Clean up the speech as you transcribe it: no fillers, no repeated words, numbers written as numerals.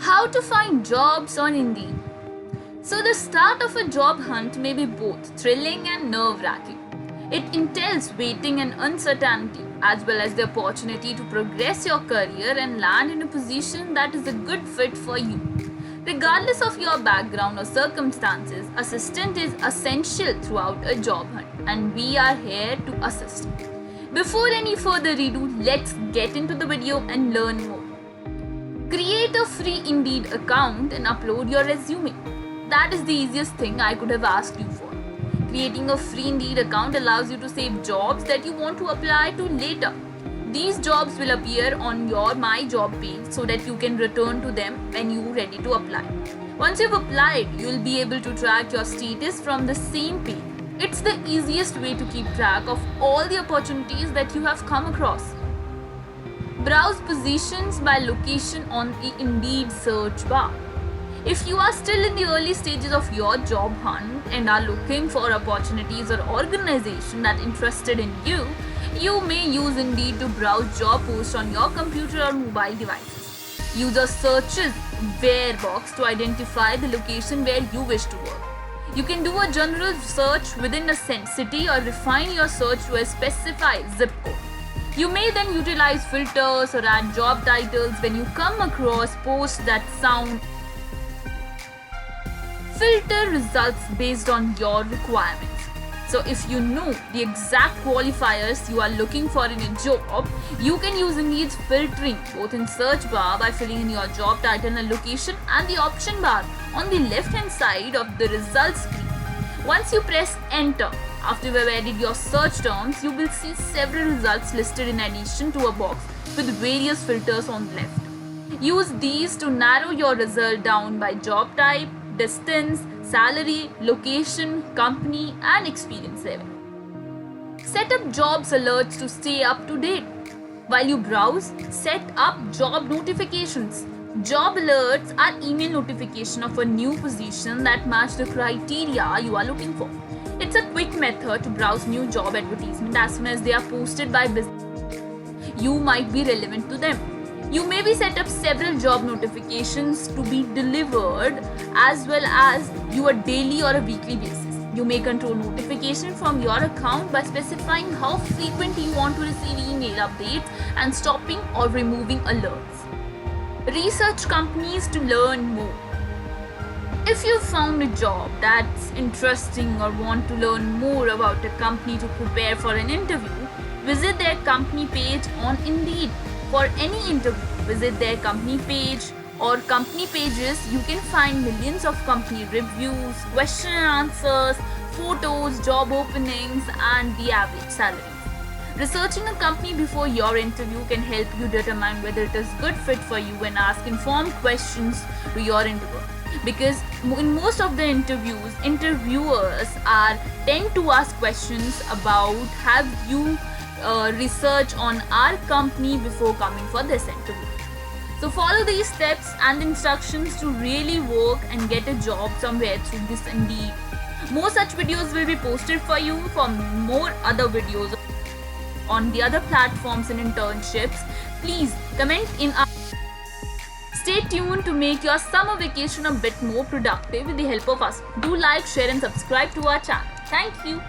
How to find jobs on Indeed. So, the start of a job hunt may be both thrilling and nerve wracking. It entails waiting and uncertainty, as well as the opportunity to progress your career and land in a position that is a good fit for you. Regardless of your background or circumstances, assistance is essential throughout a job hunt, and we are here to assist. Before any further ado, let's get into the video and learn more. Create a free Indeed account and upload your resume. That is the easiest thing I could have asked you for. Creating a free Indeed account allows you to save jobs that you want to apply to later. These jobs will appear on your My Job page so that you can return to them when you're ready to apply. Once you've applied, you'll be able to track your status from the same page. It's the easiest way to keep track of all the opportunities that you have come across. Browse positions by location on the Indeed search bar. If you are still in the early stages of your job hunt and are looking for opportunities or organizations that interested in you, you may use Indeed to browse job posts on your computer or mobile devices. Use a searches where box to identify the location where you wish to work. You can do a general search within a city or refine your search to a specified zip code. You may then utilize filters or add job titles when you come across posts that sound. Filter results based on your requirements. So if you know the exact qualifiers you are looking for in a job, you can use Indeed's filtering both in search bar by filling in your job title and location and the option bar on the left hand side of the results screen. Once you press enter, after you have added your search terms, you will see several results listed in addition to a box with various filters on the left. Use these to narrow your result down by job type, distance, salary, location, company, and experience level. Set up jobs alerts to stay up to date. While you browse, set up job notifications. Job alerts are email notification of a new position that match the criteria you are looking for. It's a quick method to browse new job advertisements as soon as they are posted by business. You might be relevant to them. You may be set up several job notifications to be delivered as well as your daily or a weekly basis. You may control notification from your account by specifying how frequently you want to receive email updates and stopping or removing alerts. Research companies to learn more. If you found a job that's interesting or want to learn more about a company to prepare for an interview, visit their company page on Indeed. For any interview, visit their company page or company pages. You can find millions of company reviews, question and answers, photos, job openings, and the average salaries. Researching a company before your interview can help you determine whether it is good fit for you and ask informed questions to your interviewer. Because in most of the interviews, interviewers tend to ask questions about have you research on our company before coming for this interview. So follow these steps and instructions to really work and get a job somewhere through this Indeed. More such videos will be posted for you. For more other videos on the other platforms and internships, please comment in our. Stay tuned to make your summer vacation a bit more productive with the help of us. Do like, share and subscribe to our channel. Thank you.